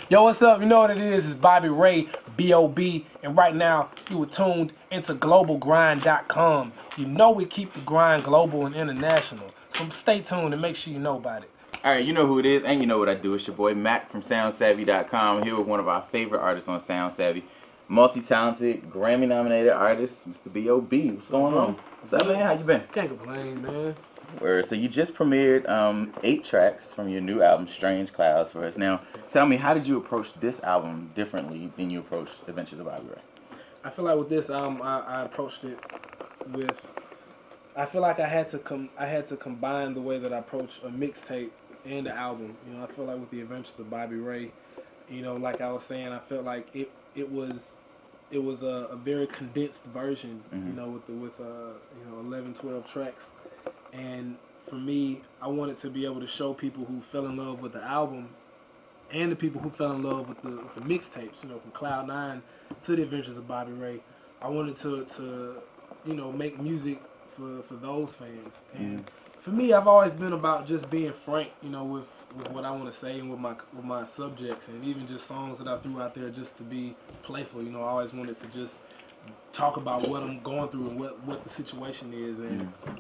Yo, what's up? You know what it is? It's Bobby Ray, B.o.B. And right now, you are tuned into globalgrind.com. You know we keep the grind global and international. So stay tuned and make sure you know about it. Alright, you know who it is, and you know what I do. It's your boy Mac from SoundSavvy.com, here with one of our favorite artists on Sound Savvy. Multi-talented, Grammy-nominated artist, Mr. B.o.B. What's going on? What's up, man? How you been? Can't complain, man. Word. So you just premiered 8 tracks from your new album, Strange Clouds, for us. Now, tell me, how did you approach this album differently than you approached Adventures of Bobby Ray? I feel like with this album, I approached it with. I feel like I had to combine the way that I approach a mixtape and the album. You know, I feel like with the Adventures of Bobby Ray, you know, like I was saying, I felt like it was a very condensed version. You know, with 11, 12 tracks. And for me, I wanted to be able to show people who fell in love with the album and the people who fell in love with the mixtapes, you know, from Cloud 9 to the Adventures of Bobby Ray. I wanted to you know, make music for those fans. And for me, I've always been about just being frank, you know, with what I want to say and with my subjects, and even just songs that I threw out there just to be playful. You know, I always wanted to just talk about what I'm going through and what the situation is,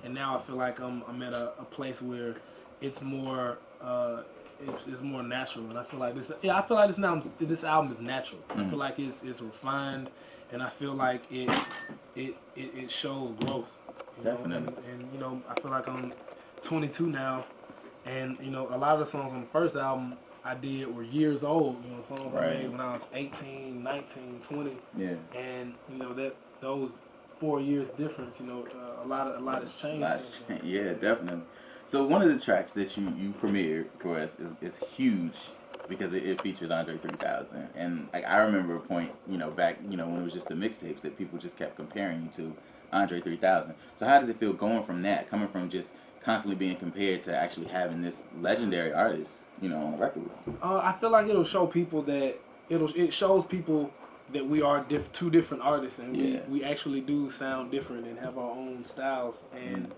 and now I feel like I'm at a place where it's more it's more natural, and I feel like this this album is natural. I feel like it's refined, and I feel like it shows growth. You know? And you know, I feel like I'm 22 now, and you know, a lot of the songs on the first album I did were years old, you know, songs I made when I was 18, 19, 20. Yeah. And you know, that those 4 years difference, you know, a lot has changed. Yeah, definitely. So one of the tracks that you premiered for us is huge because it features Andre 3000. And like I remember a point, you know, back, you know, when it was just the mixtapes that people just kept comparing you to Andre 3000. So how does it feel going from that, coming from just constantly being compared to actually having this legendary artist, you know, on the record? I feel like it'll show people that it shows people that we are two different artists, and we actually do sound different and have our own styles. And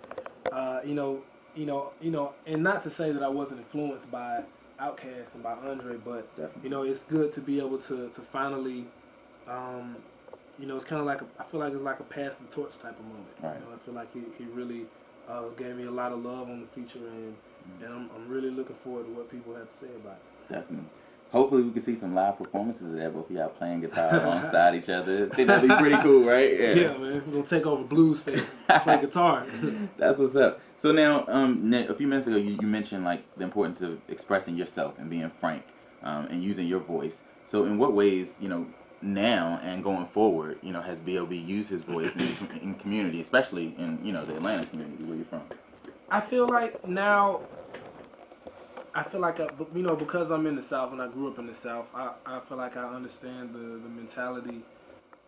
you know, and not to say that I wasn't influenced by Outkast and by Andre, but you know, it's good to be able to finally, you know, it's kind of like I feel like it's like a pass the torch type of moment. You know, I feel like he really gave me a lot of love on the feature, and I'm really looking forward to what people have to say about it. Definitely. Hopefully we can see some live performances of that, both of y'all playing guitar alongside each other. I think that'd be pretty cool, right? Yeah, man. We're going to take over Blues Fest, play guitar. That's what's up. So now, a few minutes ago, you mentioned like the importance of expressing yourself and being frank, and using your voice. So in what ways, you know, now and going forward, you know, has B.o.B used his voice in community, especially in, you know, the Atlanta community where you're from? I feel like now, you know, because I'm in the South and I grew up in the South, I feel like I understand the mentality,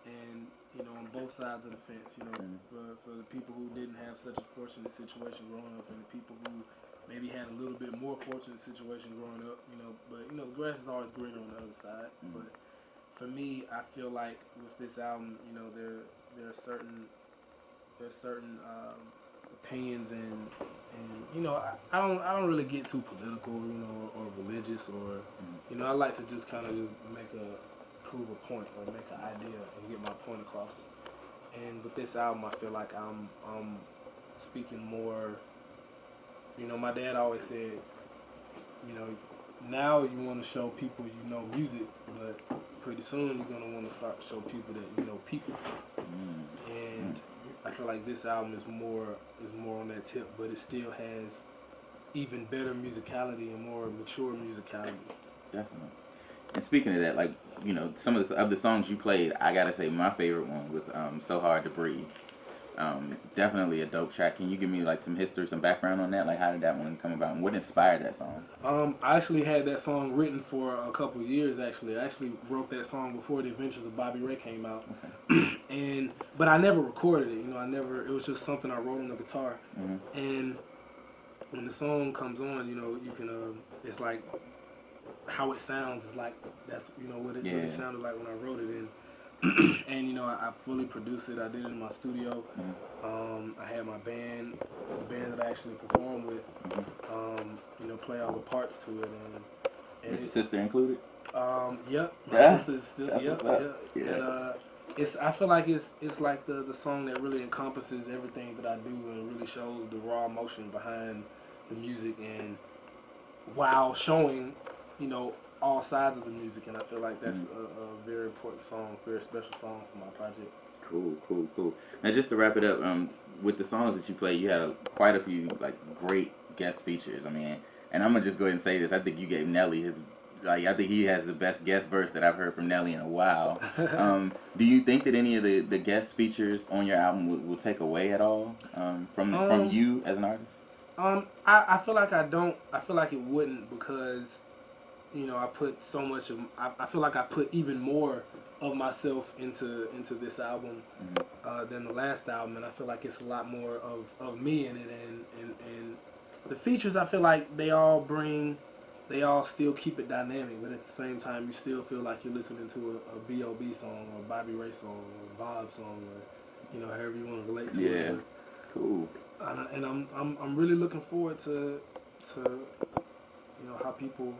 and you know, on both sides of the fence. You know, for the people who didn't have such a fortunate situation growing up, and the people who maybe had a little bit more fortunate situation growing up. You know, but you know, the grass is always greener on the other side. But for me, I feel like with this album, you know, there are certain opinions, and you know, I don't really get too political, you know, or religious, or you know, I like to just kind of prove a point or make an idea and get my point across. And with this album, I feel like I'm speaking more. You know, my dad always said, you know, now you want to show people you know music, but pretty soon you're gonna want to start to show people that you know people. And I feel like this album is more on that tip, but it still has even better musicality and more mature musicality. Definitely. And speaking of that, like, you know, some of the songs you played, I gotta say my favorite one was "So Hard to Breathe." Definitely a dope track. Can you give me like some history, some background on that? Like, how did that one come about, and what inspired that song? I actually had that song written for a couple of years. Actually, I actually wrote that song before The Adventures of Bobby Ray came out, but I never recorded it. You know, it was just something I wrote on the guitar, and when the song comes on, you know, you can it's like how it sounds is like that's you know what it really sounded like when I wrote it in. And you know, I fully produced it. I did it in my studio. I had my band, the band that I actually perform with, you know, play all the parts to it, Is your sister included? Yep. My Yeah. sister is still. That's Yep. what's up. Yep. Yeah. And it's. I feel like it's like the song that really encompasses everything that I do and really shows the raw emotion behind the music and while showing, you know, all sides of the music. And I feel like that's a very important song, very special song for my project. Cool, cool, cool. Now, just to wrap it up, with the songs that you play, you had quite a few like great guest features. I mean, and I'm gonna just go ahead and say this. I think you gave Nelly his, like, I think he has the best guest verse that I've heard from Nelly in a while. Do you think that any of the guest features on your album will take away at all from you as an artist? I feel like I don't. I feel like it wouldn't because you know I put so much of. I feel like I put even more of myself into this album than the last album, and I feel like it's a lot more of me in it, and the features I feel like they all still keep it dynamic, but at the same time you still feel like you're listening to a B.o.B song or a Bobby Ray song or a Bob song or you know however you want to relate to it. Yeah, cool. And I'm really looking forward to you know how people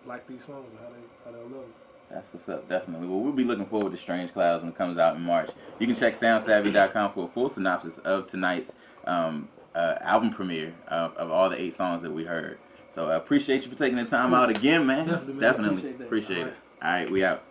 like these songs and how they love them. That's what's up, definitely. Well, we'll be looking forward to Strange Clouds when it comes out in March. You can check SoundSavvy.com for a full synopsis of tonight's album premiere of all the 8 songs that we heard. So I appreciate you for taking the time out again, man. Definitely, man. Definitely appreciate it. All right, we out.